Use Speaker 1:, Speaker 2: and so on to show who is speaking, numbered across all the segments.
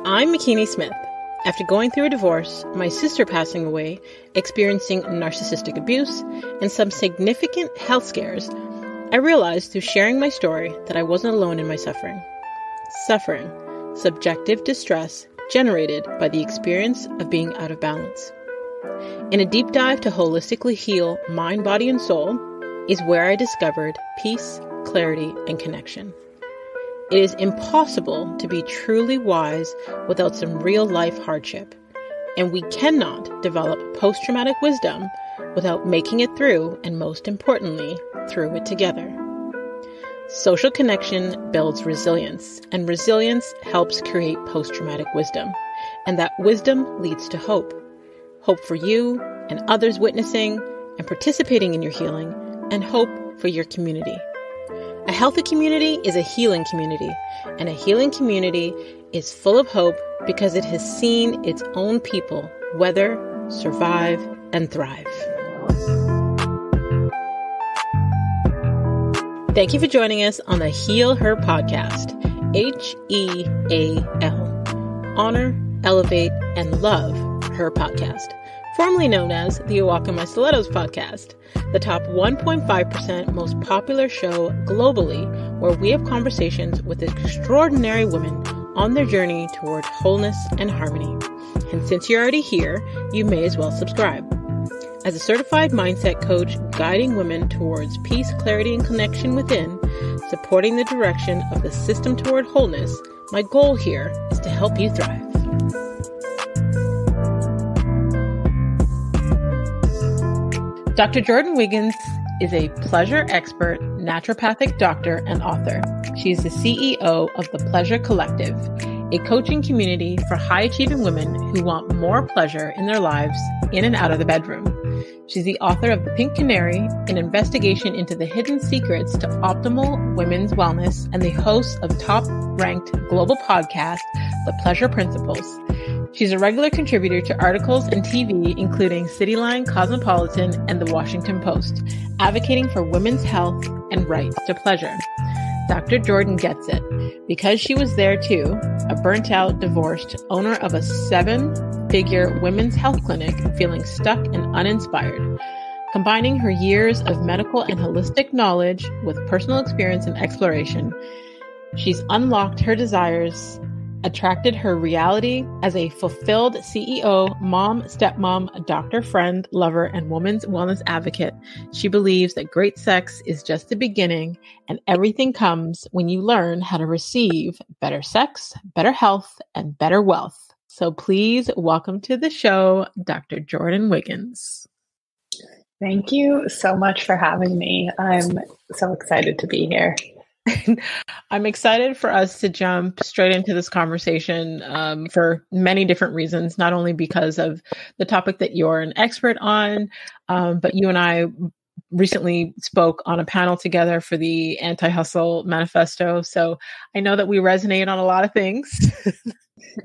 Speaker 1: I'm McKinney Smith. After going through a divorce, my sister passing away, experiencing narcissistic abuse, and some significant health scares, I realized through sharing my story that I wasn't alone in my suffering. Suffering, subjective distress generated by the experience of being out of balance. In a deep dive to holistically heal mind, body, and soul is where I discovered peace, clarity, and connection. It is impossible to be truly wise without some real-life hardship, and we cannot develop post-traumatic wisdom without making it through, and most importantly, through it together. Social connection builds resilience, and resilience helps create post-traumatic wisdom, and that wisdom leads to hope. Hope for you and others witnessing and participating in your healing, and hope for your community. A healthy community is a healing community, and a healing community is full of hope because it has seen its own people weather, survive, and thrive. Thank you for joining us on the Heal Her podcast, HEAL. Honor, elevate, and love her podcast, formerly known as the A Walk in My Stilettos podcast, the top 1.5% most popular show globally, where we have conversations with extraordinary women on their journey toward wholeness and harmony. And since you're already here, you may as well subscribe. As a certified mindset coach guiding women towards peace, clarity, and connection within, supporting the direction of the system toward wholeness, my goal here is to help you thrive. Dr. Jordin Wiggins is a pleasure expert, naturopathic doctor, and author. She is the CEO of The Pleasure Collective, a coaching community for high-achieving women who want more pleasure in their lives in and out of the bedroom. She's the author of The Pink Canary, an investigation into the hidden secrets to optimal women's wellness, and the host of top-ranked global podcast, The Pleasure Principles. She's a regular contributor to articles and TV, including Cityline, Cosmopolitan, and The Washington Post, advocating for women's health and right to pleasure. Dr. Jordin gets it, because she was there too, a burnt-out, divorced owner of a 7-figure women's health clinic, feeling stuck and uninspired. Combining her years of medical and holistic knowledge with personal experience and exploration, she's unlocked her desires, attracted her reality as a fulfilled CEO, mom, stepmom, doctor, friend, lover, and woman's wellness advocate. She believes that great sex is just the beginning, and everything comes when you learn how to receive better sex, better health, and better wealth. So please welcome to the show, Dr. Jordin Wiggins.
Speaker 2: Thank you so much for having me. I'm so excited to be here.
Speaker 1: I'm excited for us to jump straight into this conversation for many different reasons, not only because of the topic that you're an expert on, but you and I recently spoke on a panel together for the Anti-Hustle Manifesto. So I know that we resonate on a lot of things.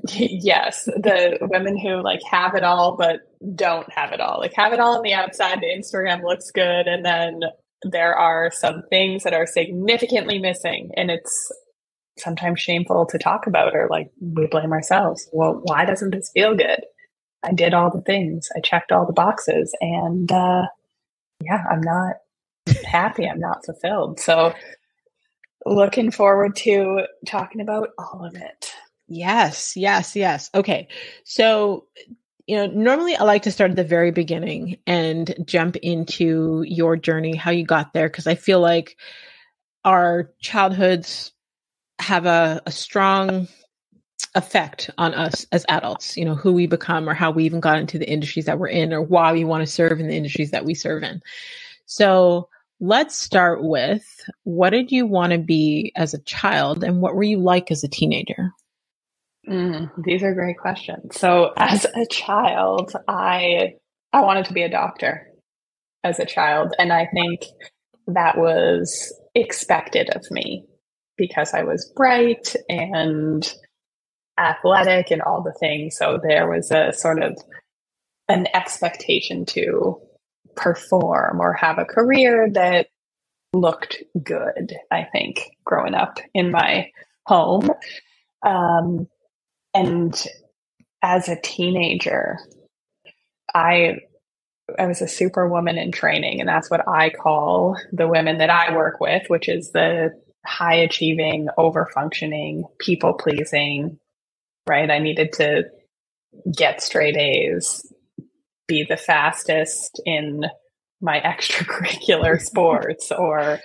Speaker 2: Yes, the women who have it all, but don't have it all. Have it all on the outside, the Instagram looks good, and then there are some things that are significantly missing, and it's sometimes shameful to talk about, or we blame ourselves. Well, why doesn't this feel good? I did all the things. I checked all the boxes, and I'm not happy. I'm not fulfilled. So looking forward to talking about all of it.
Speaker 1: Yes. Okay. So normally I like to start at the very beginning and jump into your journey, how you got there, because I feel like our childhoods have a strong effect on us as adults, who we become or how we even got into the industries that we're in or why we want to serve in the industries that we serve in. So let's start with, what did you want to be as a child, and what were you like as a teenager?
Speaker 2: These are great questions. So as a child, I wanted to be a doctor as a child. And I think that was expected of me because I was bright and athletic and all the things. So there was a sort of an expectation to perform or have a career that looked good, I think, growing up in my home. And as a teenager, I was a superwoman in training, and that's what I call the women that I work with, which is the high achieving, over functioning, people pleasing, right? I needed to get straight A's, be the fastest in my extracurricular sports, or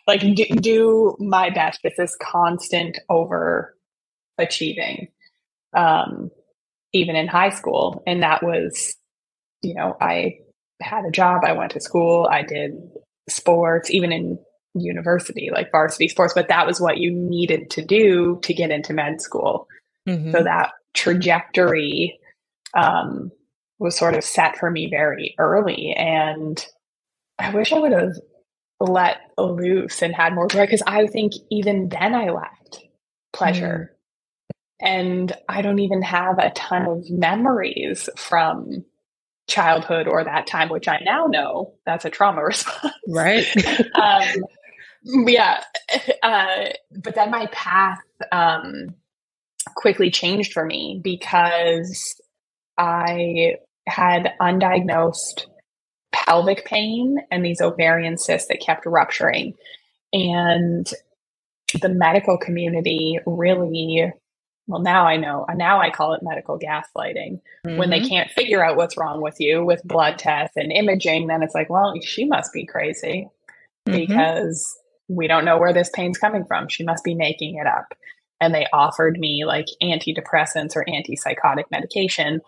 Speaker 2: like do my best. It's this constant over achieving, even in high school. And that was, I had a job, I went to school, I did sports, even in university, like varsity sports, but that was what you needed to do to get into med school. Mm-hmm. So that trajectory was sort of set for me very early. And I wish I would have let loose and had more joy, because I think even then I lacked pleasure. And I don't even have a ton of memories from childhood or that time, which I now know that's a trauma response.
Speaker 1: Right.
Speaker 2: Yeah. But then my path quickly changed for me, because I had undiagnosed pelvic pain and these ovarian cysts that kept rupturing. And the medical community really, well, now I know, now I call it medical gaslighting. Mm-hmm. When they can't figure out what's wrong with you with blood tests and imaging, then it's like, well, she must be crazy, because we don't know where this pain's coming from. She must be making it up. And they offered me like antidepressants or antipsychotic medication,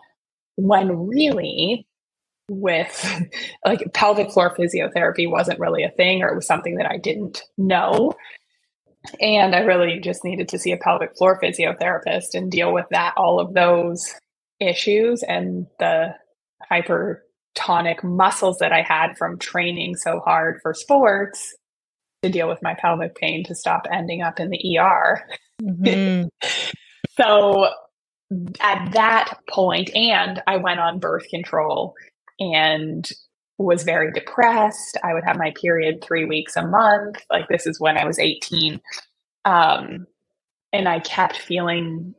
Speaker 2: when really, with like pelvic floor physiotherapy wasn't really a thing, or it was something that I didn't know. And I really just needed to see a pelvic floor physiotherapist and deal with that, all of those issues and the hypertonic muscles that I had from training so hard for sports to deal with my pelvic pain, to stop ending up in the ER. Mm-hmm. So at that point, and I went on birth control and was very depressed. I would have my period 3 weeks a month. Like, this is when I was 18. And I kept feeling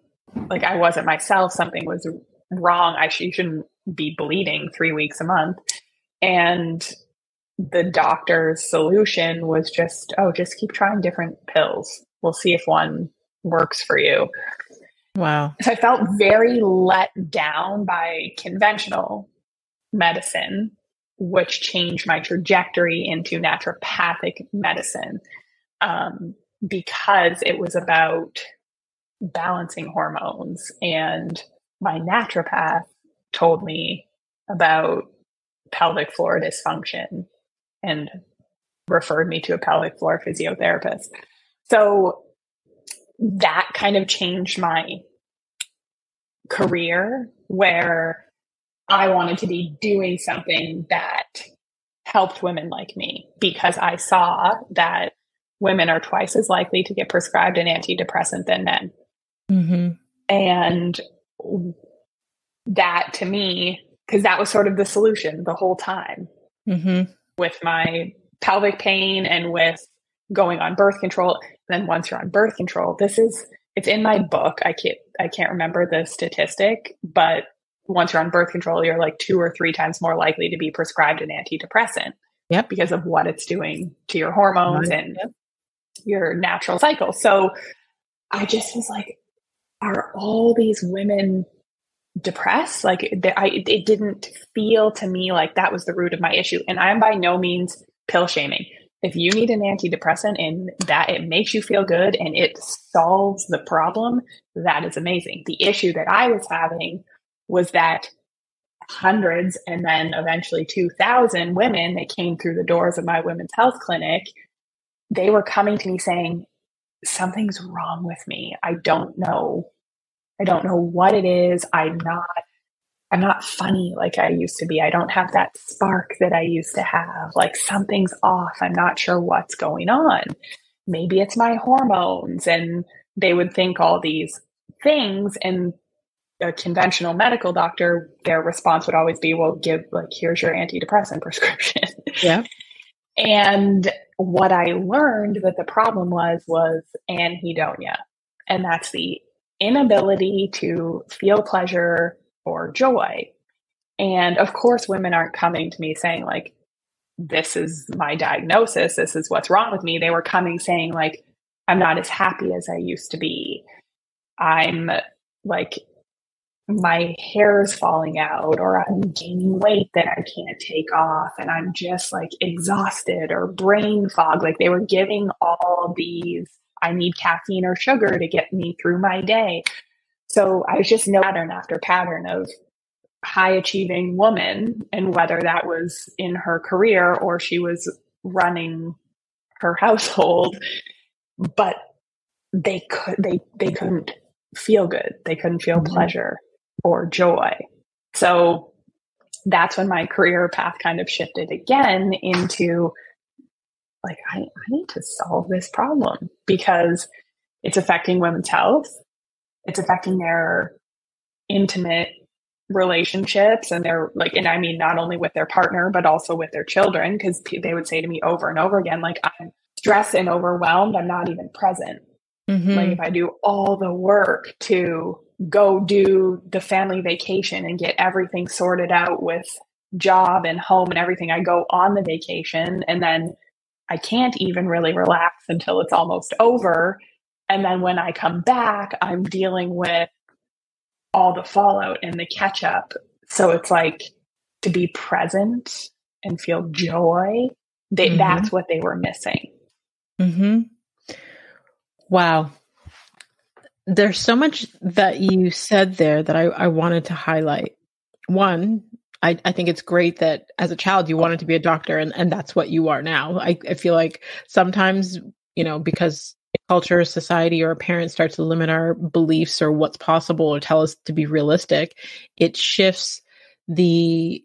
Speaker 2: like I wasn't myself. Something was wrong. You shouldn't be bleeding 3 weeks a month. And the doctor's solution was just keep trying different pills. We'll see if one works for you.
Speaker 1: Wow.
Speaker 2: So I felt very let down by conventional medicine, which changed my trajectory into naturopathic medicine, because it was about balancing hormones. And my naturopath told me about pelvic floor dysfunction and referred me to a pelvic floor physiotherapist. So that kind of changed my career, where I wanted to be doing something that helped women like me, because I saw that women are twice as likely to get prescribed an antidepressant than men. Mm-hmm. And that, to me, because that was sort of the solution the whole time, with my pelvic pain and with going on birth control. And then once you're on birth control, it's in my book. I can't remember the statistic, but once you're on birth control, you're like 2 or 3 times more likely to be prescribed an antidepressant. Yep. Because of what it's doing to your hormones and your natural cycle. So I just was like, are all these women depressed? Like, it didn't feel to me like that was the root of my issue. And I'm by no means pill shaming. If you need an antidepressant and that it makes you feel good and it solves the problem, that is amazing. The issue that I was having was that hundreds, and then eventually 2,000 women that came through the doors of my women's health clinic, they were coming to me saying, something's wrong with me. I don't know what it is. I'm not funny like I used to be. I don't have that spark that I used to have. Like, something's off. I'm not sure what's going on. Maybe it's my hormones. And they would think all these things, and a conventional medical doctor, their response would always be, well, here's your antidepressant prescription. Yeah. And what I learned that the problem was anhedonia. And that's the inability to feel pleasure or joy. And of course, women aren't coming to me saying like, this is my diagnosis, this is what's wrong with me. They were coming saying like, I'm not as happy as I used to be. I'm like, my hair is falling out, or I'm gaining weight that I can't take off, and I'm just like exhausted, or brain fog. Like they were giving all these, I need caffeine or sugar to get me through my day. So I was just pattern after pattern of high achieving woman, and whether that was in her career or she was running her household, but they couldn't feel good. They couldn't feel pleasure or joy. So that's when my career path kind of shifted again into like, I need to solve this problem because it's affecting women's health. It's affecting their intimate relationships, and they're like, and I mean, not only with their partner, but also with their children. Cause they would say to me over and over again, like, I'm stressed and overwhelmed. I'm not even present. Like if I do all the work to go do the family vacation and get everything sorted out with job and home and everything, I go on the vacation and then I can't even really relax until it's almost over. And then when I come back, I'm dealing with all the fallout and the catch up. So it's like to be present and feel joy. That's what they were missing.
Speaker 1: Wow. There's so much that you said there that I wanted to highlight. One, I think it's great that as a child, you wanted to be a doctor, and that's what you are now. I feel like sometimes, because culture, society, or parents start to limit our beliefs or what's possible or tell us to be realistic, it shifts the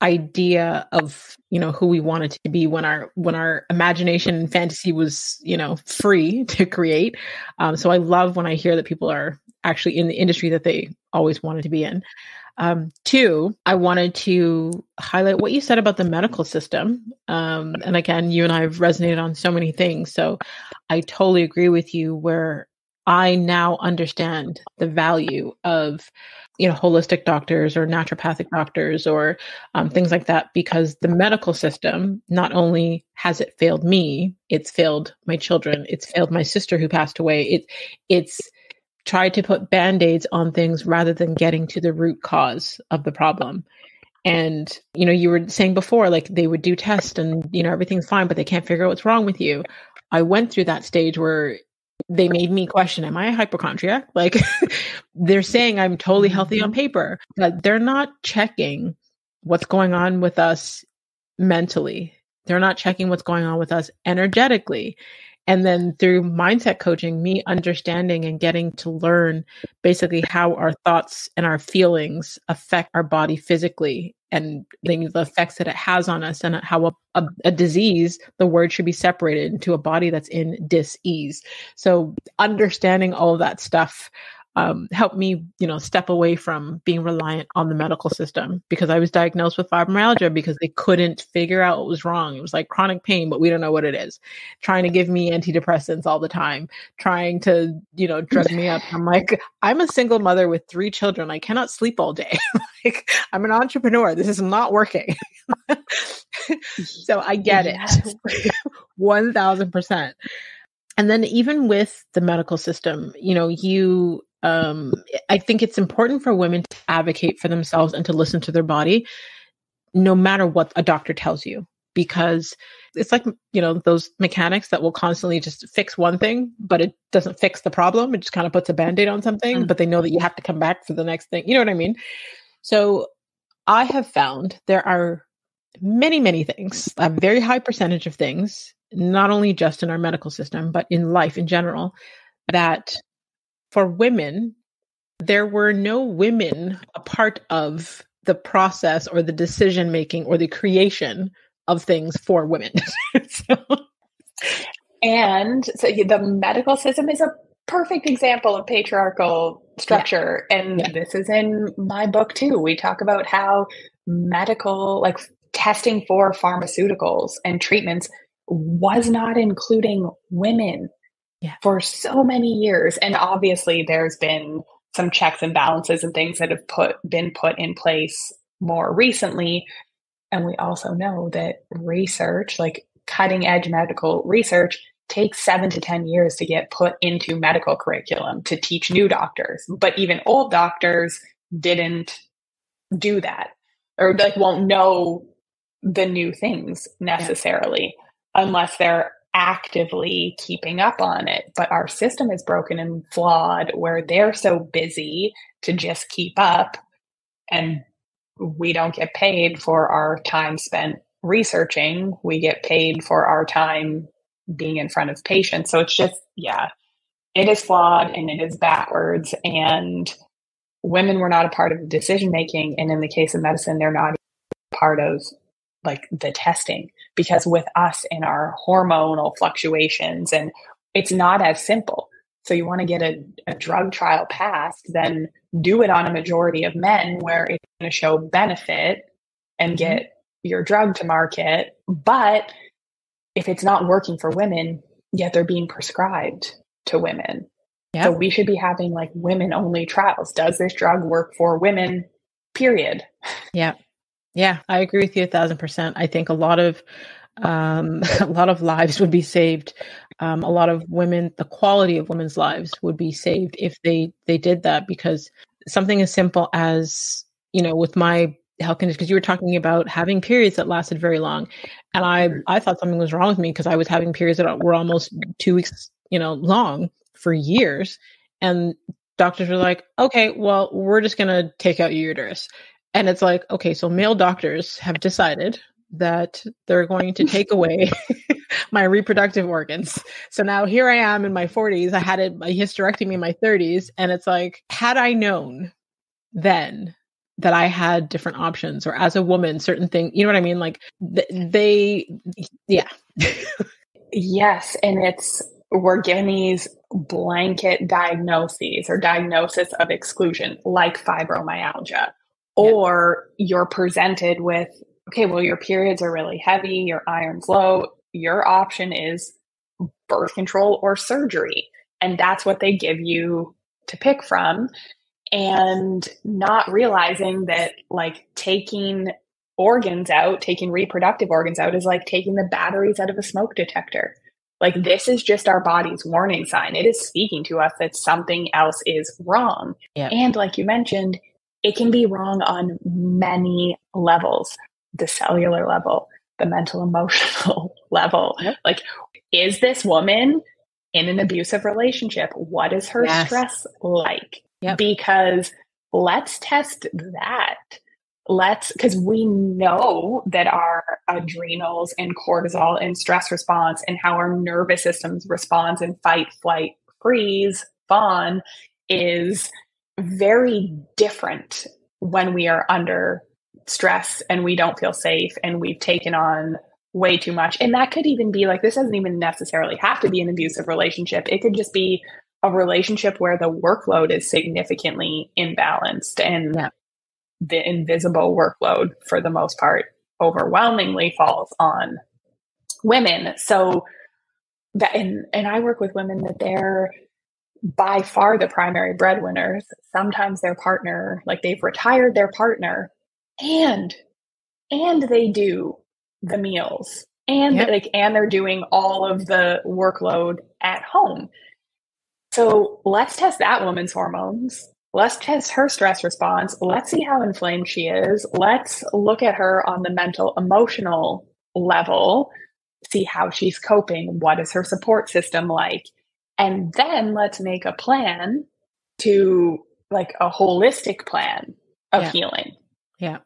Speaker 1: idea of who we wanted to be when our imagination and fantasy was free to create. So I love when I hear that people are actually in the industry that they always wanted to be in. Two, I wanted to highlight what you said about the medical system. And again, you and I have resonated on so many things. So I totally agree with you where I now understand the value of, holistic doctors or naturopathic doctors or things like that, because the medical system, not only has it failed me, it's failed my children. It's failed my sister who passed away. It's tried to put Band-Aids on things rather than getting to the root cause of the problem. And, you were saying before, like they would do tests and, everything's fine, but they can't figure out what's wrong with you. I went through that stage where they made me question, am I a hypochondriac? Like they're saying I'm totally healthy on paper, but they're not checking what's going on with us mentally. They're not checking what's going on with us energetically. And then through mindset coaching, me understanding and getting to learn basically how our thoughts and our feelings affect our body physically and the effects that it has on us, and how a disease, the word should be separated into a body that's in dis-ease. So understanding all of that stuff helped me, step away from being reliant on the medical system, because I was diagnosed with fibromyalgia because they couldn't figure out what was wrong. It was like chronic pain, but we don't know what it is. Trying to give me antidepressants all the time, trying to, drug me up. I'm like, I'm a single mother with 3 children. I cannot sleep all day. Like, I'm an entrepreneur. This is not working. So I get it. 1000%. And then even with the medical system, I think it's important for women to advocate for themselves and to listen to their body, no matter what a doctor tells you, because it's like, those mechanics that will constantly just fix one thing, but it doesn't fix the problem. It just kind of puts a Band-Aid on something, but they know that you have to come back for the next thing. You know what I mean? So I have found there are many, many things, a very high percentage of things, not only just in our medical system, but in life in general, that for women, there were no women a part of the process or the decision making or the creation of things for women.
Speaker 2: And so the medical system is a perfect example of patriarchal structure. Yeah. And this is in my book too. We talk about how medical, like testing for pharmaceuticals and treatments, was not including women. for so many years. And obviously there's been some checks and balances and things that have been put in place more recently. And we also know that research, like cutting edge medical research, takes 7 to 10 years to get put into medical curriculum to teach new doctors. But even old doctors didn't do that, or like won't know the new things necessarily unless they're actively keeping up on it. But our system is broken and flawed where they're so busy to just keep up, and we don't get paid for our time spent researching. We get paid for our time being in front of patients. So it's just, it is flawed and it is backwards. And women were not a part of the decision making. And in the case of medicine, they're not part of like the testing, because with us and our hormonal fluctuations, and it's not as simple. So you want to get a drug trial passed, then do it on a majority of men where it's going to show benefit and get your drug to market. But if it's not working for women, yet they're being prescribed to women. So we should be having like women only trials. Does this drug work for women? Period.
Speaker 1: Yeah. Yeah, I agree with you 1,000%. I think a lot of lives would be saved. A lot of women, the quality of women's lives would be saved if they did that, because something as simple as, with my health condition, because you were talking about having periods that lasted very long. And I thought something was wrong with me because I was having periods that were almost 2 weeks, long for years. And doctors were like, okay, well, we're just going to take out your uterus. And it's like, okay, so male doctors have decided that they're going to take away my reproductive organs. So now here I am in my 40s. I had a hysterectomy in my 30s. And it's like, had I known then that I had different options, or as a woman, certain things, you know what I mean? Like
Speaker 2: Yes. And we're given these blanket diagnoses or diagnosis of exclusion, like fibromyalgia. Or you're presented with, okay, well, your periods are really heavy, your iron's low. Your option is birth control or surgery. And that's what they give you to pick from. And not realizing that like taking organs out, taking reproductive organs out is like taking the batteries out of a smoke detector. Like this is just our body's warning sign. It is speaking to us that something else is wrong. And like you mentioned, it can be wrong on many levels, the cellular level, the mental, emotional level. Like, is this woman in an abusive relationship? What is her stress like? Because let's test that. Because we know that our adrenals and cortisol and stress response and how our nervous systems responds in fight, flight, freeze, fawn is very different when we are under stress and we don't feel safe and we've taken on way too much. And that could even be like, this doesn't even necessarily have to be an abusive relationship. It could just be a relationship where the workload is significantly imbalanced, and the invisible workload for the most part overwhelmingly falls on women. So that, and I work with women that they're by far the primary breadwinners. Sometimes their partner, like they've retired their partner, and they do the meals, and and they're doing all of the workload at home. So let's test that woman's hormones. Let's test her stress response. Let's see how inflamed she is. Let's look at her on the mental, emotional level, see how she's coping. What is her support system like? And then let's make a plan to like a holistic plan of healing.
Speaker 1: Yeah.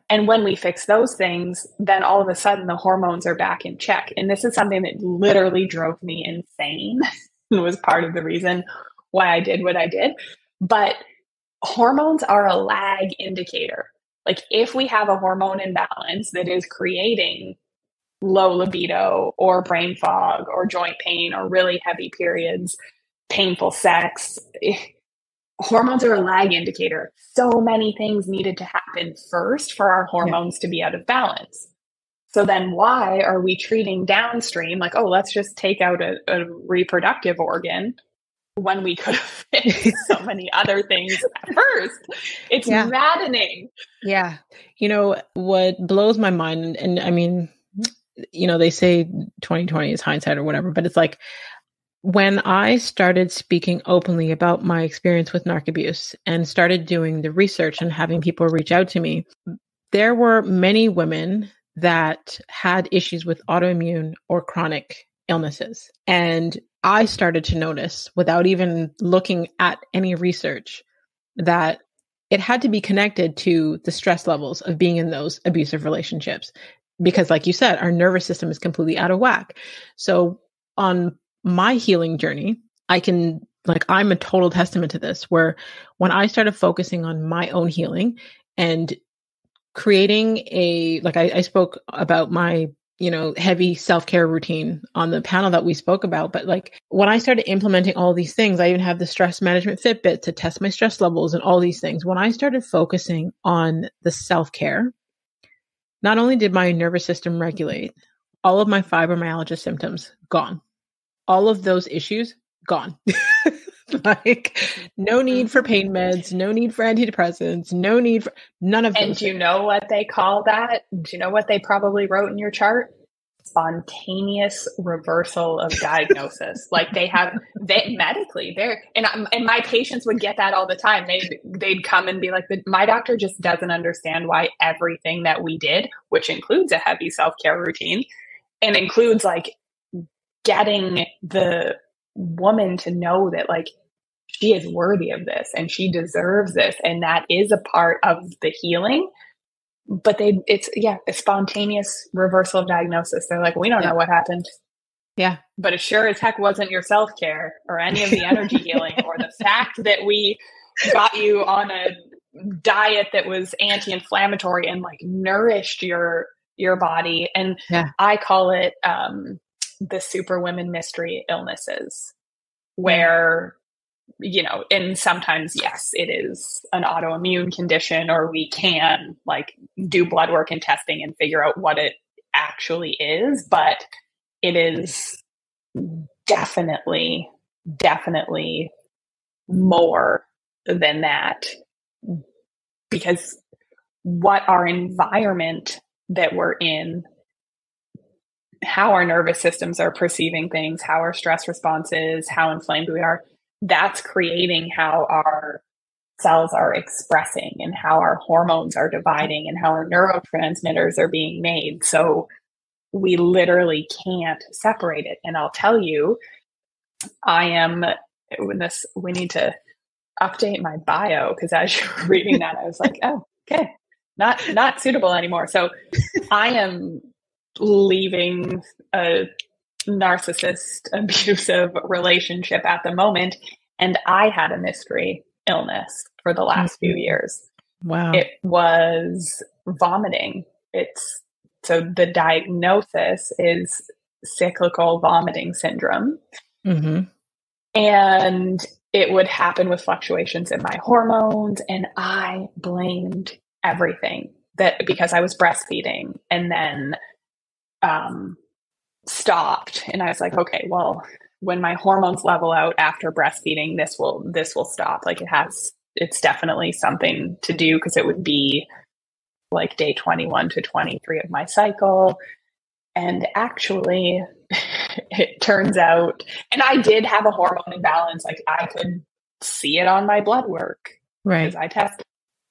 Speaker 2: And when we fix those things, then all of a sudden the hormones are back in check. And this is something that literally drove me insane and was part of the reason why I did what I did. But hormones are a lag indicator. Like if we have a hormone imbalance that is creating low libido or brain fog or joint pain or really heavy periods, painful sex, hormones are a lag indicator. So many things needed to happen first for our hormones to be out of balance. So then why are we treating downstream like, oh, let's just take out a reproductive organ when we could have fixed so many other things at first? It's maddening.
Speaker 1: Yeah. You know, what blows my mind, and I mean, you know, they say 2020 is hindsight or whatever, but it's like, when I started speaking openly about my experience with narc abuse and started doing the research and having people reach out to me, there were many women that had issues with autoimmune or chronic illnesses. And I started to notice, without even looking at any research, that it had to be connected to the stress levels of being in those abusive relationships. Because like you said, our nervous system is completely out of whack. So on my healing journey, I'm a total testament to this, where when I started focusing on my own healing and creating I spoke about my, heavy self-care routine on the panel that we spoke about. But like, when I started implementing all these things, I even have the stress management Fitbit to test my stress levels and all these things. When I started focusing on the self-care, not only did my nervous system regulate, all of my fibromyalgia symptoms gone. All of those issues gone. Like, no need for pain meds, no need for antidepressants, no need for none of those.
Speaker 2: And do you know what they call that? Do you know what they probably wrote in your chart? Spontaneous reversal of diagnosis. Like medically, and my patients would get that all the time. They'd come and be like, my doctor just doesn't understand why everything that we did, which includes a heavy self-care routine and includes like getting the woman to know that like she is worthy of this and she deserves this, and that is a part of the healing. But it's a spontaneous reversal of diagnosis. They're like, we don't know what happened.
Speaker 1: Yeah.
Speaker 2: But it sure as heck wasn't your self-care or any of the energy healing or the fact that we got you on a diet that was anti-inflammatory and like nourished your body. And I call it the superwomen mystery illnesses, where and sometimes, yes, it is an autoimmune condition, or we can like do blood work and testing and figure out what it actually is. But it is definitely more than that, because what our environment that we're in, how our nervous systems are perceiving things, how our stress response is, how inflamed we are, that's creating how our cells are expressing and how our hormones are dividing and how our neurotransmitters are being made. So we literally can't separate it. And I'll tell you, we need to update my bio, because as you were reading that, I was like, oh, okay, not suitable anymore. So I am leaving a narcissist abusive relationship at the moment, and I had a mystery illness for the last few years.
Speaker 1: Wow.
Speaker 2: It was vomiting. So the diagnosis is cyclical vomiting syndrome.
Speaker 1: Mm-hmm.
Speaker 2: And it would happen with fluctuations in my hormones, and I blamed everything because I was breastfeeding and then stopped. And I was like, okay, well, when my hormones level out after breastfeeding, this will stop. Like it's definitely something to do, because it would be like day 21 to 23 of my cycle. And actually it turns out, and I did have a hormone imbalance. Like I could see it on my blood work,
Speaker 1: right,
Speaker 2: because I tested.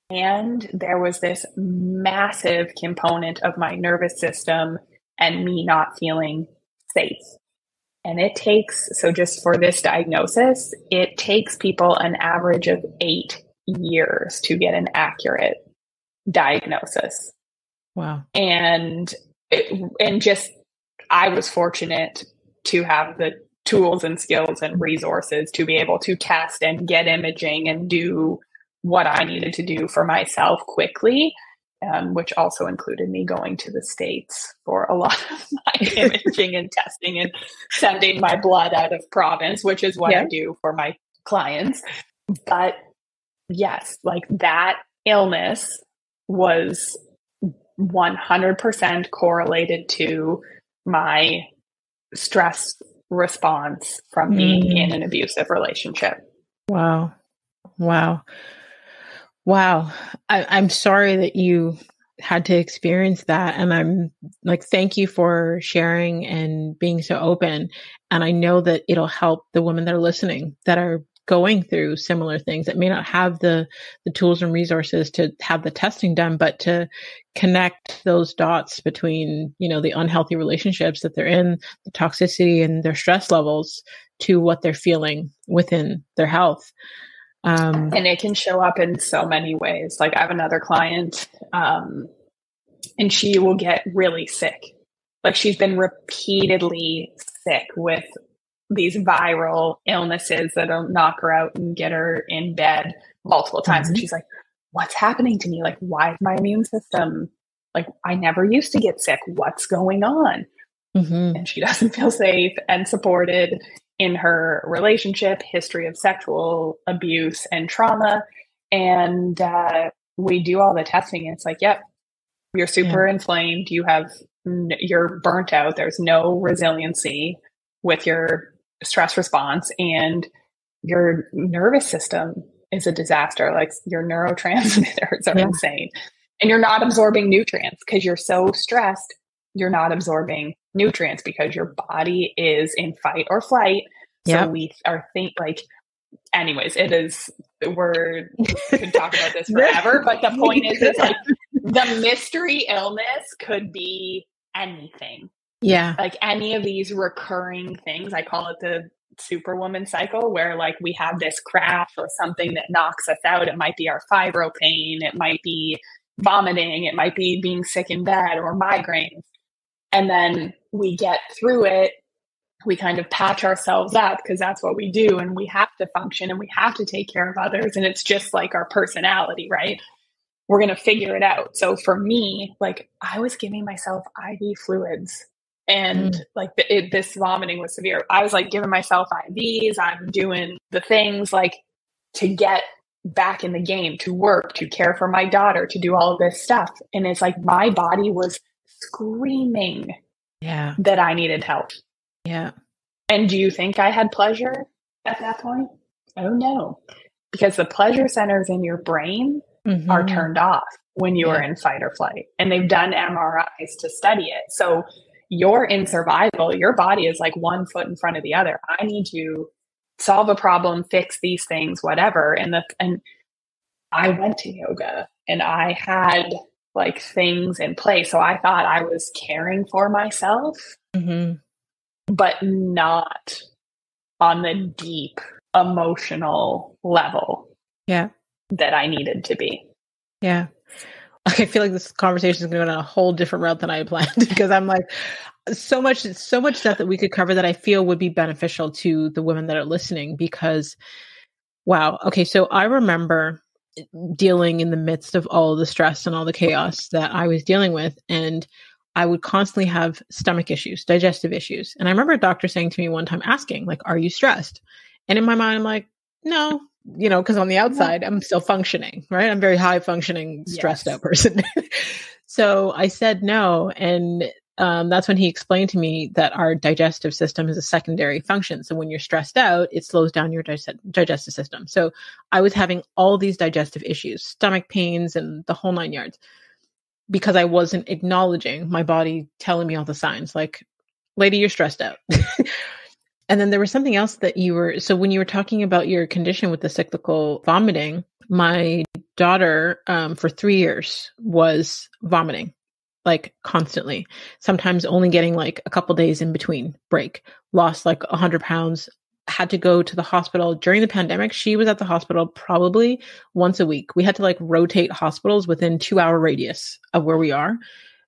Speaker 2: And there was this massive component of my nervous system and me not feeling safe. And so just for this diagnosis, it takes people an average of 8 years to get an accurate diagnosis.
Speaker 1: Wow.
Speaker 2: And I was fortunate to have the tools and skills and resources to be able to test and get imaging and do what I needed to do for myself quickly. Which also included me going to the States for a lot of my imaging and testing and sending my blood out of province, which is what I do for my clients. But yes, like that illness was 100% correlated to my stress response from being in an abusive relationship.
Speaker 1: Wow. Wow. Wow. I'm sorry that you had to experience that. And I'm like, thank you for sharing and being so open. And I know that it'll help the women that are listening that are going through similar things that may not have the tools and resources to have the testing done, but to connect those dots between, the unhealthy relationships that they're in, the toxicity and their stress levels to what they're feeling within their health.
Speaker 2: And it can show up in so many ways. Like I have another client, and she will get really sick. Like she's been repeatedly sick with these viral illnesses that'll knock her out and get her in bed multiple times. And she's like, what's happening to me? Like, why is my immune system, like, I never used to get sick. What's going on? And she doesn't feel safe and supported in her relationship, history of sexual abuse and trauma. And we do all the testing. And it's like, yep, you're super inflamed. You're burnt out. There's no resiliency with your stress response, and your nervous system is a disaster. Like your neurotransmitters are insane, and you're not absorbing nutrients because you're so stressed. You're not absorbing nutrients because your body is in fight or flight. So we are anyways, we could talk about this forever, but the point is like the mystery illness could be anything. Yeah. Like any of these recurring things. I call it the superwoman cycle, where like we have this crash or something that knocks us out. It might be our fibro pain. It might be vomiting. It might be being sick in bed or migraines. And then we get through it. We kind of patch ourselves up because that's what we do. And we have to function and we have to take care of others. And it's just like our personality, right? We're going to figure it out. So for me, like I was giving myself IV fluids, and like this vomiting was severe. I was like giving myself IVs. I'm doing the things like to get back in the game, to work, to care for my daughter, to do all of this stuff. And it's like my body was screaming that I needed help. Yeah. And do you think I had pleasure at that point? Oh no. Because the pleasure centers in your brain are turned off when you are in fight or flight. And they've done MRIs to study it. So you're in survival. Your body is like one foot in front of the other. I need to solve a problem, fix these things, whatever. And I went to yoga and I had like things in place. So I thought I was caring for myself, but not on the deep emotional level that I needed to be. Yeah. I feel like this conversation is going on a whole different route than I planned, because I'm like, so much stuff that we could cover that I feel would be beneficial to the women that are listening, because wow. Okay. So I remember dealing in the midst of all the stress and all the chaos that I was dealing with, and I would constantly have stomach issues, digestive issues. And I remember a doctor saying to me one time, asking like, are you stressed? And in my mind, I'm like, no, because on the outside, I'm still functioning, right? I'm a very high functioning, stressed out person. So I said no. And that's when he explained to me that our digestive system is a secondary function. So when you're stressed out, it slows down your digestive system. So I was having all these digestive issues, stomach pains and the whole 9 yards, because I wasn't acknowledging my body telling me all the signs like, lady, you're stressed out. And then there was something else that so when you were talking about your condition with the cyclical vomiting, my daughter for 3 years was vomiting like constantly, sometimes only getting like a couple days in between break, lost like 100 pounds, had to go to the hospital during the pandemic. She was at the hospital probably once a week. We had to like rotate hospitals within 2-hour radius of where we are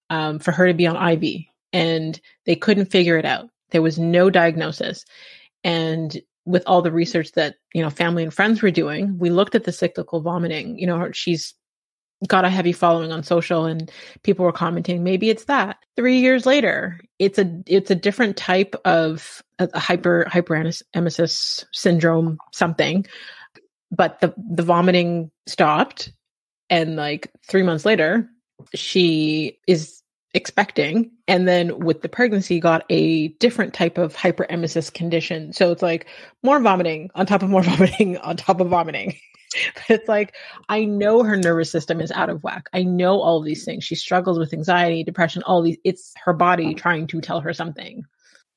Speaker 2: for her to be on IV, and they couldn't figure it out. There was no diagnosis. And with all the research that, family and friends were doing, we looked at the cyclical vomiting. She's got a heavy following on social, and people were commenting, maybe it's that. 3 years later, it's a different type of a hyperemesis syndrome, something, but the vomiting stopped. And like 3 months later,
Speaker 1: she is expecting, and then with the pregnancy got a different type of hyperemesis condition. So it's like more vomiting on top of more vomiting on top of vomiting. But it's like, I know her nervous system is out of whack. I know all of these things. She struggles with anxiety, depression, all these. It's her body trying to tell her something.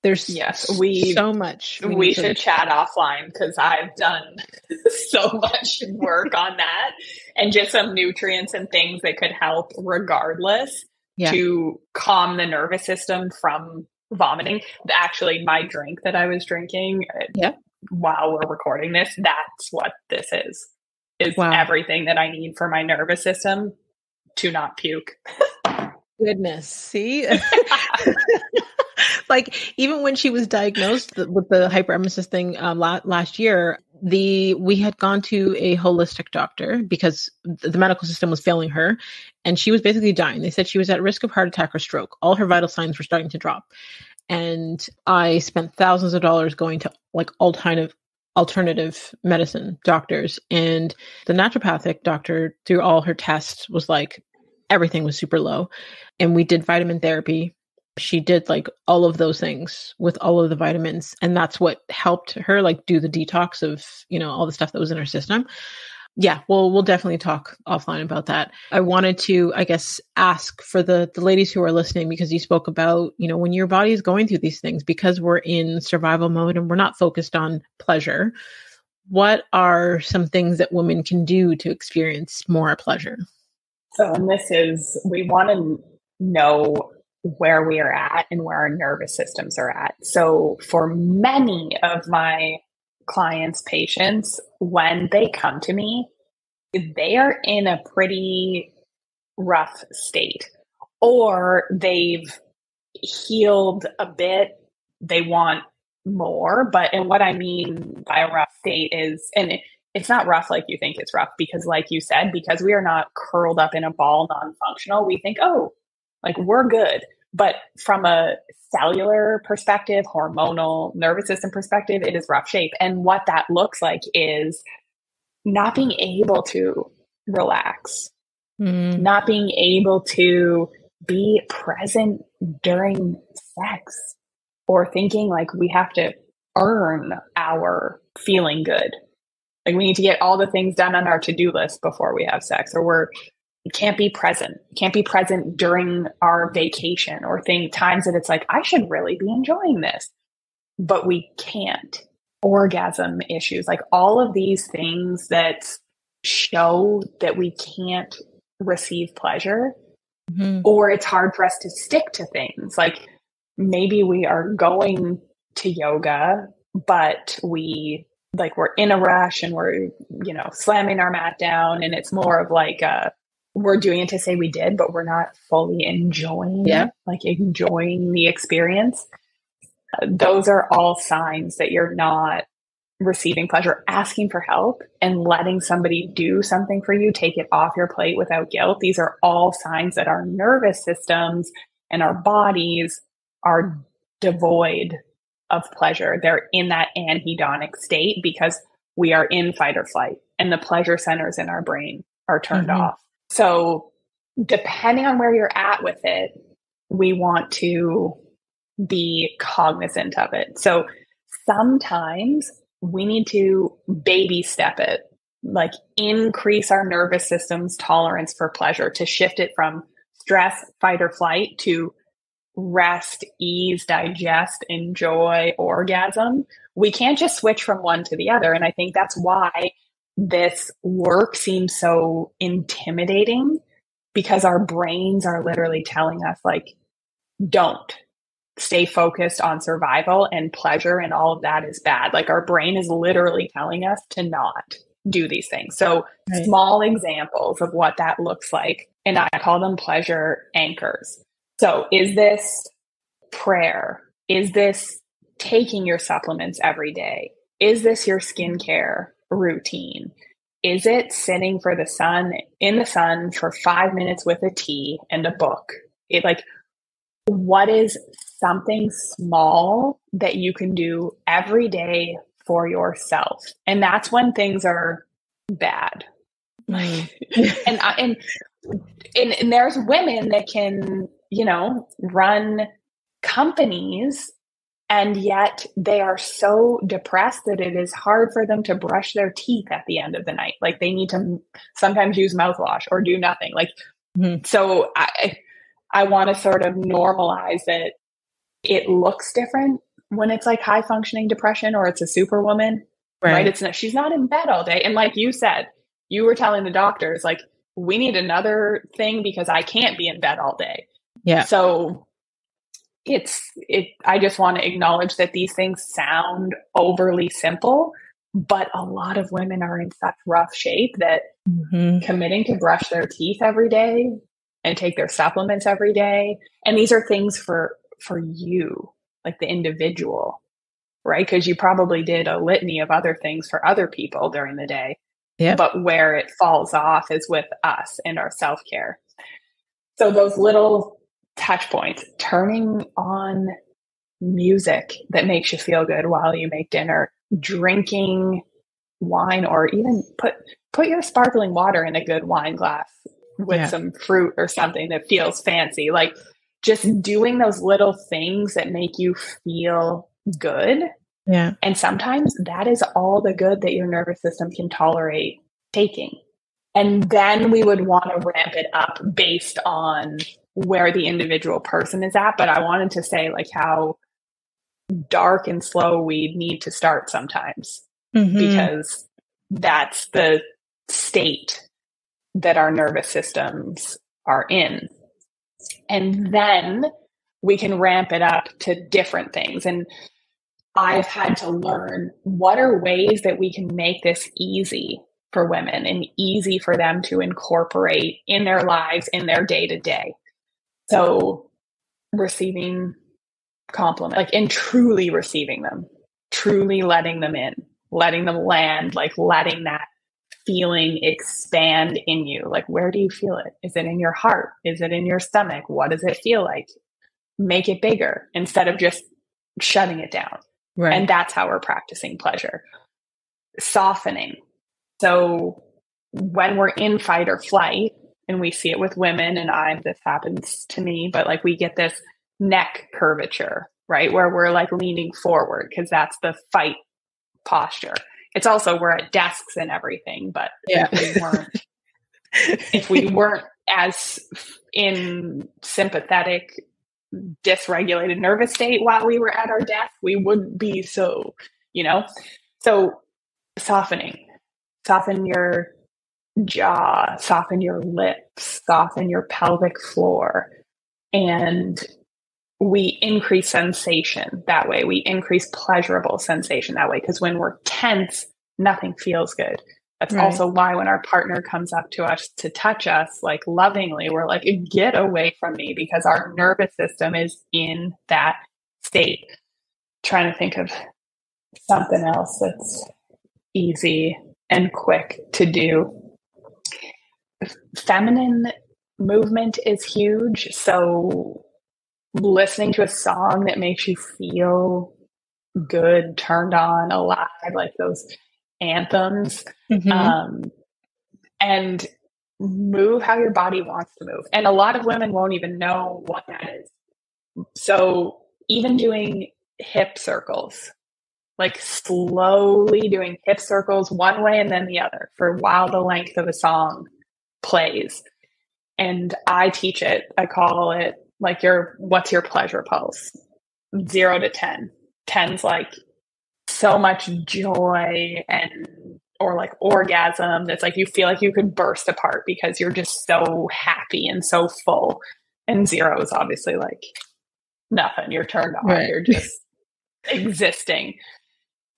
Speaker 1: There's so much.
Speaker 2: We should chat offline, because I've done so much work on that, and just some nutrients and things that could help regardless to calm the nervous system from vomiting. Actually, my drink that I was drinking while we're recording this, that's what this is everything that I need for my nervous system to not puke.
Speaker 1: Goodness. See? Like, even when she was diagnosed with the hyperemesis thing last year, we had gone to a holistic doctor because the medical system was failing her, and she was basically dying. They said she was at risk of heart attack or stroke. All her vital signs were starting to drop. And I spent thousands of dollars going to like all kind of alternative medicine doctors. And the naturopathic doctor, through all her tests, was like, everything was super low. And we did vitamin therapy. She did like all of those things with all of the vitamins. And that's what helped her like do the detox of, all the stuff that was in her system. Yeah, we'll definitely talk offline about that. I wanted to, I guess, ask for the ladies who are listening, because you spoke about, when your body is going through these things, because we're in survival mode and we're not focused on pleasure, what are some things that women can do to experience more pleasure?
Speaker 2: So, and we want to know where we are at and where our nervous systems are at. So for many of my clients, patients, when they come to me, they are in a pretty rough state, or they've healed a bit. They want more. And what I mean by a rough state is, and it's not rough like you think it's rough, because like you said, because we are not curled up in a ball, non-functional, we think, oh, like we're good. But from a cellular perspective, hormonal, nervous system perspective, it is rough shape. And what that looks like is not being able to relax, not being able to be present during sex, or thinking like we have to earn our feeling good. Like we need to get all the things done on our to-do list before we have sex, or can't be present during our vacation, or times that it's like, I should really be enjoying this, but we can't. Orgasm issues, like all of these things that show that we can't receive pleasure, or it's hard for us to stick to things. Like maybe we are going to yoga, but we're in a rush and we're, slamming our mat down, and it's more of like we're doing it to say we did, but we're not fully enjoying it, like enjoying the experience. Those are all signs that you're not receiving pleasure. Asking for help and letting somebody do something for you, take it off your plate without guilt. These are all signs that our nervous systems and our bodies are devoid of pleasure. They're in that anhedonic state because we are in fight or flight, and the pleasure centers in our brain are turned off. So depending on where you're at with it, we want to be cognizant of it. So sometimes we need to baby step it, like increase our nervous system's tolerance for pleasure, to shift it from stress, fight or flight to rest, ease, digest, enjoy, orgasm. We can't just switch from one to the other. And I think that's why this work seems so intimidating, because our brains are literally telling us like, don't stay focused on survival, and pleasure and all of that is bad. Like our brain is literally telling us to not do these things. So small examples of what that looks like, and I call them pleasure anchors. So is this prayer? Is this taking your supplements every day? Is this your skincare routine? Is it sitting in the sun for 5 minutes with a tea and a book? What is something small that you can do every day for yourself? And that's when things are bad. And and there's women that can, run companies, and yet they are so depressed that it is hard for them to brush their teeth at the end of the night. Like they need to sometimes use mouthwash or do nothing. Like, so I want to sort of normalize that it looks different when it's like high functioning depression or it's a superwoman, right? It's not, she's not in bed all day. And like you said, you were telling the doctors, like, we need another thing because I can't be in bed all day.
Speaker 1: Yeah.
Speaker 2: So I just want to acknowledge that these things sound overly simple, but a lot of women are in such rough shape that committing to brush their teeth every day and take their supplements every day. And these are things for you, like the individual, right? Because you probably did a litany of other things for other people during the day.
Speaker 1: Yeah.
Speaker 2: But where it falls off is with us and our self-care. So those little touch points, turning on music that makes you feel good while you make dinner, drinking wine, or even put your sparkling water in a good wine glass with some fruit or something that feels fancy. Like just doing those little things that make you feel good.
Speaker 1: Yeah.
Speaker 2: And sometimes that is all the good that your nervous system can tolerate taking. And then we would want to ramp it up based on where the individual person is at. But I wanted to say like how dark and slow we need to start sometimes, because that's the state that our nervous systems are in. And then we can ramp it up to different things. And I've had to learn what are ways that we can make this easy for women and easy for them to incorporate in their lives, in their day to day. So receiving compliments, like, and truly receiving them, truly letting them in, letting them land, like letting that feeling expand in you. Like, where do you feel it? Is it in your heart? Is it in your stomach? What does it feel like? Make it bigger instead of just shutting it down. Right. And that's how we're practicing pleasure. Softening. So when we're in fight or flight, and we see it with women, and this happens to me, but like we get this neck curvature, right? Where we're like leaning forward because that's the fight posture. It's also we're at desks and everything, but if we weren't as in sympathetic, dysregulated nervous state while we were at our desk, we wouldn't be so, So soften your jaw, soften your lips, soften your pelvic floor. And we increase sensation that way. We increase pleasurable sensation that way. Because when we're tense, nothing feels good. That's also why when our partner comes up to us to touch us, like lovingly, we're like, get away from me, because our nervous system is in that state. Trying to think of something else that's easy and quick to do. Feminine movement is huge. So listening to a song that makes you feel good, turned on, alive, like those anthems, and move how your body wants to move. And a lot of women won't even know what that is. So even doing hip circles, like slowly doing hip circles one way and then the other for while the length of a song plays. And I teach it. I call it like what's your pleasure pulse? 0 to 10. 10's like so much joy or like orgasm. That's like you feel like you could burst apart because you're just so happy and so full. And 0 is obviously like nothing. You're turned on. Right. You're just existing.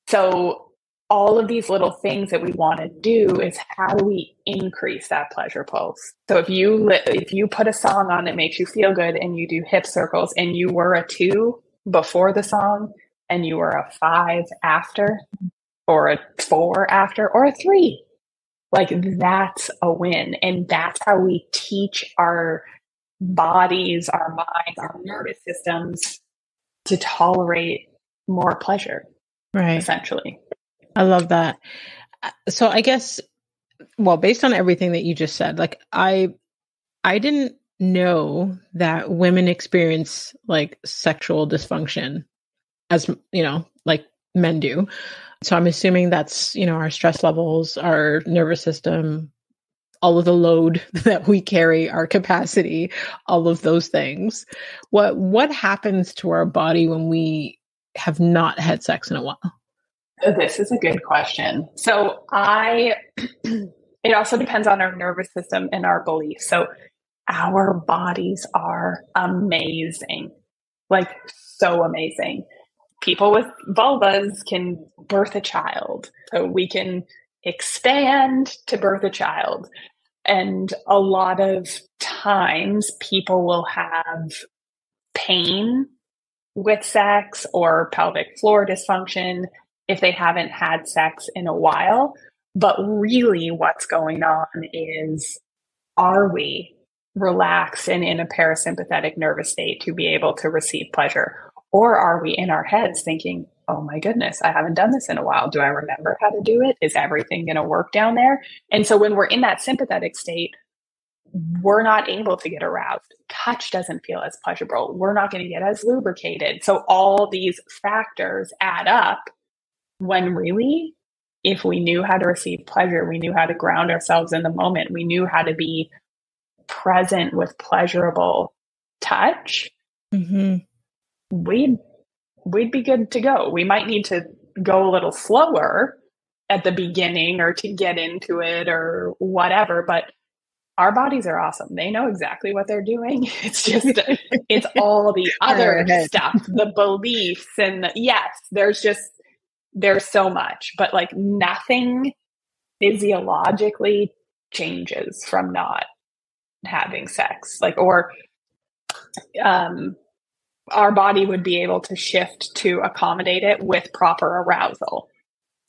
Speaker 2: So all of these little things that we want to do is how do we increase that pleasure pulse? So if you put a song on that makes you feel good and you do hip circles and you were a 2 before the song and you were a 5 after, or a 4 after, or a 3, like that's a win. And that's how we teach our bodies, our minds, our nervous systems to tolerate more pleasure. Right. Essentially.
Speaker 1: I love that. So I guess, well, based on everything that you just said, like I I didn't know that women experience like sexual dysfunction as, like men do. So I'm assuming that's, our stress levels, our nervous system, all of the load that we carry, our capacity, all of those things. What happens to our body when we have not had sex in a while?
Speaker 2: This is a good question. So it also depends on our nervous system and our beliefs. So our bodies are amazing, like so amazing. People with vulvas can birth a child. So we can expand to birth a child. And a lot of times people will have pain with sex or pelvic floor dysfunction if they haven't had sex in a while. But really what's going on is, are we relaxed and in a parasympathetic nervous state to be able to receive pleasure? Or are we in our heads thinking, oh my goodness, I haven't done this in a while. Do I remember how to do it? Is everything going to work down there? And so when we're in that sympathetic state, we're not able to get aroused. Touch doesn't feel as pleasurable. We're not going to get as lubricated. So all these factors add up when really, if we knew how to receive pleasure, we knew how to ground ourselves in the moment, we knew how to be present with pleasurable touch, we'd be good to go. We might need to go a little slower at the beginning or to get into it or whatever, but our bodies are awesome. They know exactly what they're doing. It's just, it's all the other stuff, the beliefs and there's so much, but like nothing physiologically changes from not having sex. Our body would be able to shift to accommodate it with proper arousal.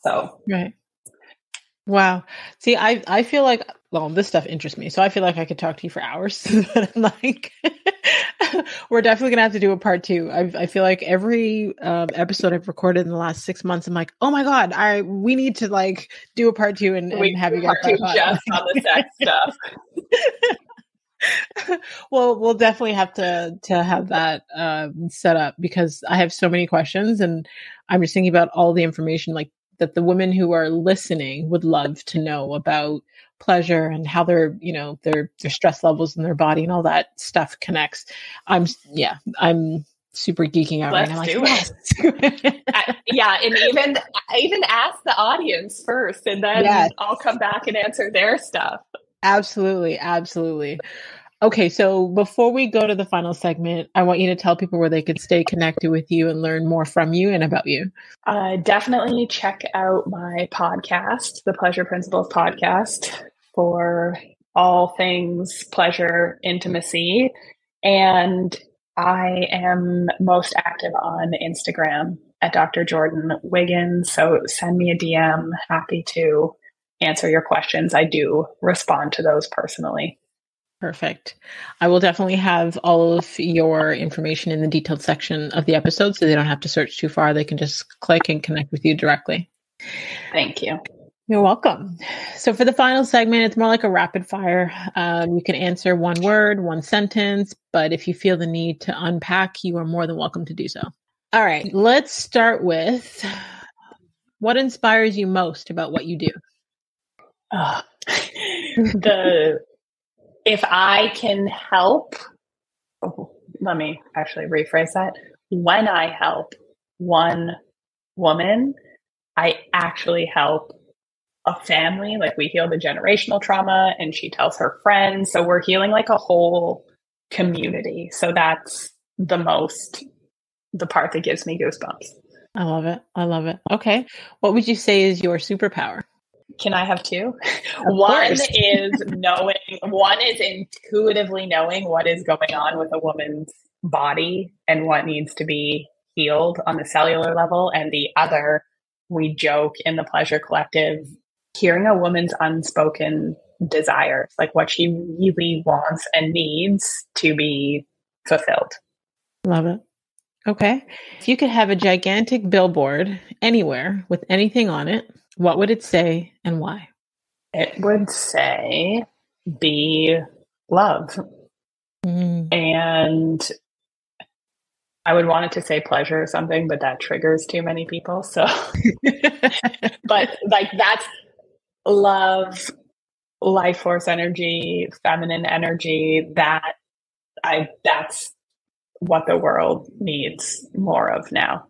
Speaker 2: So,
Speaker 1: right. Wow. See, I feel like, well, this stuff interests me. So I feel like I could talk to you for hours, but I'm like, we're definitely going to have to do a part 2. I feel like every episode I've recorded in the last 6 months, I'm like, oh my God, we need to like do a part 2 and have you guys
Speaker 2: just on the sex stuff.
Speaker 1: Well, we'll definitely have to have that set up because I have so many questions and I'm just thinking about all the information like that the women who are listening would love to know about pleasure and how their stress levels in their body and all that stuff connects. I'm super geeking out right now.
Speaker 2: Do it. Yeah. And even ask the audience first and then I'll come back and answer their stuff.
Speaker 1: Absolutely. Absolutely. Okay. So before we go to the final segment, I want you to tell people where they could stay connected with you and learn more from you and about you.
Speaker 2: Definitely check out my podcast, the Pleasure Principles podcast, for all things pleasure, intimacy. And I am most active on Instagram at Dr. Jordin Wiggins. So send me a DM. Happy to answer your questions. I do respond to those personally.
Speaker 1: Perfect. I will definitely have all of your information in the detailed section of the episode so they don't have to search too far. They can just click and connect with you directly.
Speaker 2: Thank you.
Speaker 1: You're welcome. So for the final segment, it's more like a rapid fire. You can answer one word, one sentence, but if you feel the need to unpack, you are more than welcome to do so. All right, let's start with what inspires you most about what you do?
Speaker 2: If I can help, let me actually rephrase that. When I help one woman, I actually help a family. Like we heal the generational trauma and she tells her friends. So we're healing like a whole community. So that's the part that gives me goosebumps.
Speaker 1: I love it. I love it. Okay. What would you say is your superpower?
Speaker 2: Can I have 2? One is intuitively knowing what is going on with a woman's body and what needs to be healed on the cellular level. And the other, we joke in the Pleasure Collective, hearing a woman's unspoken desires, like what she really wants and needs to be fulfilled.
Speaker 1: Love it. Okay. If you could have a gigantic billboard anywhere with anything on it, what would it say and why?
Speaker 2: It would say, be love. And I would want it to say pleasure or something, but that triggers too many people. So, but like that's love, life force energy, feminine energy, that's what the world needs more of now.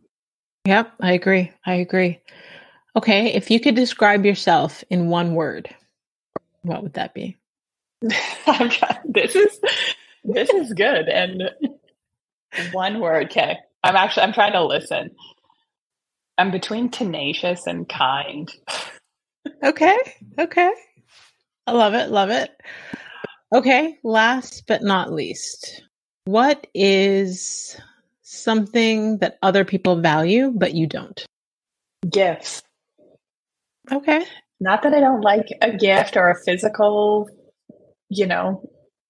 Speaker 1: Yep, I agree. Okay, if you could describe yourself in one word, what would that be?
Speaker 2: This is good. And one word, okay. I'm trying to listen. I'm between tenacious and kind.
Speaker 1: Okay. I love it. Okay, last but not least, what is something that other people value, but you don't?
Speaker 2: Gifts.
Speaker 1: Okay.
Speaker 2: Not that I don't like a gift or a physical,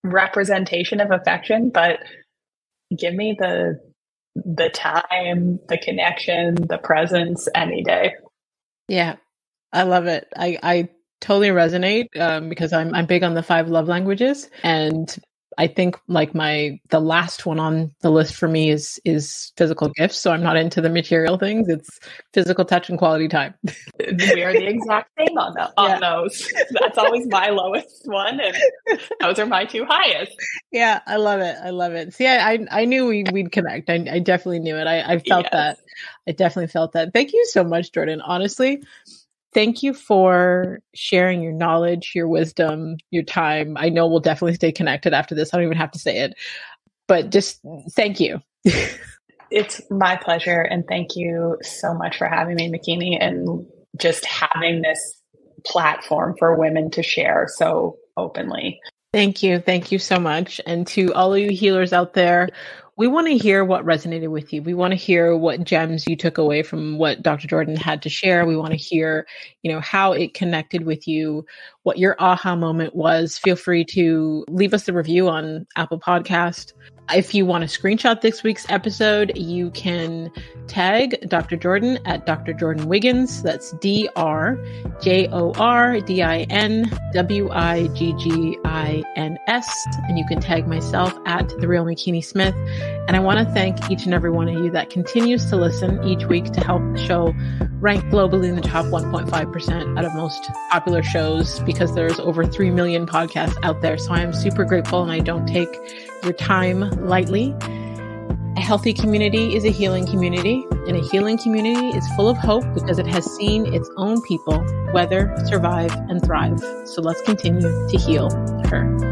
Speaker 2: representation of affection, but give me the time, the connection, the presence any day.
Speaker 1: Yeah, I love it. I totally resonate because I'm big on the 5 love languages, and I think like the last one on the list for me is physical gifts. So I'm not into the material things. It's physical touch and quality time.
Speaker 2: We are the exact same on those. That's always my lowest one, and those are my 2 highest.
Speaker 1: Yeah, I love it. See, I knew we'd connect. I definitely knew it. I felt that. I definitely felt that. Thank you so much, Jordin. Honestly, thank you for sharing your knowledge, your wisdom, your time. I know we'll definitely stay connected after this. I don't even have to say it, but just thank you.
Speaker 2: It's my pleasure. And thank you so much for having me, Makini, and just having this platform for women to share so openly.
Speaker 1: Thank you. Thank you so much. And to all of you healers out there, we want to hear what resonated with you. We want to hear what gems you took away from what Dr. Jordin had to share. We want to hear, how it connected with you, what your aha moment was. Feel free to leave us a review on Apple Podcast. If you want to screenshot this week's episode, you can tag Dr. Jordin at Dr. Jordin Wiggins. That's DrJordinWiggins. And you can tag myself at The Real Makini Smith. And I want to thank each and every one of you that continues to listen each week to help the show rank globally in the top 1.5% out of most popular shows, because there's over 3 million podcasts out there. So I am super grateful, and I don't take your time lightly. A healthy community is a healing community, and a healing community is full of hope because it has seen its own people weather, survive, and thrive. So let's continue to heal her.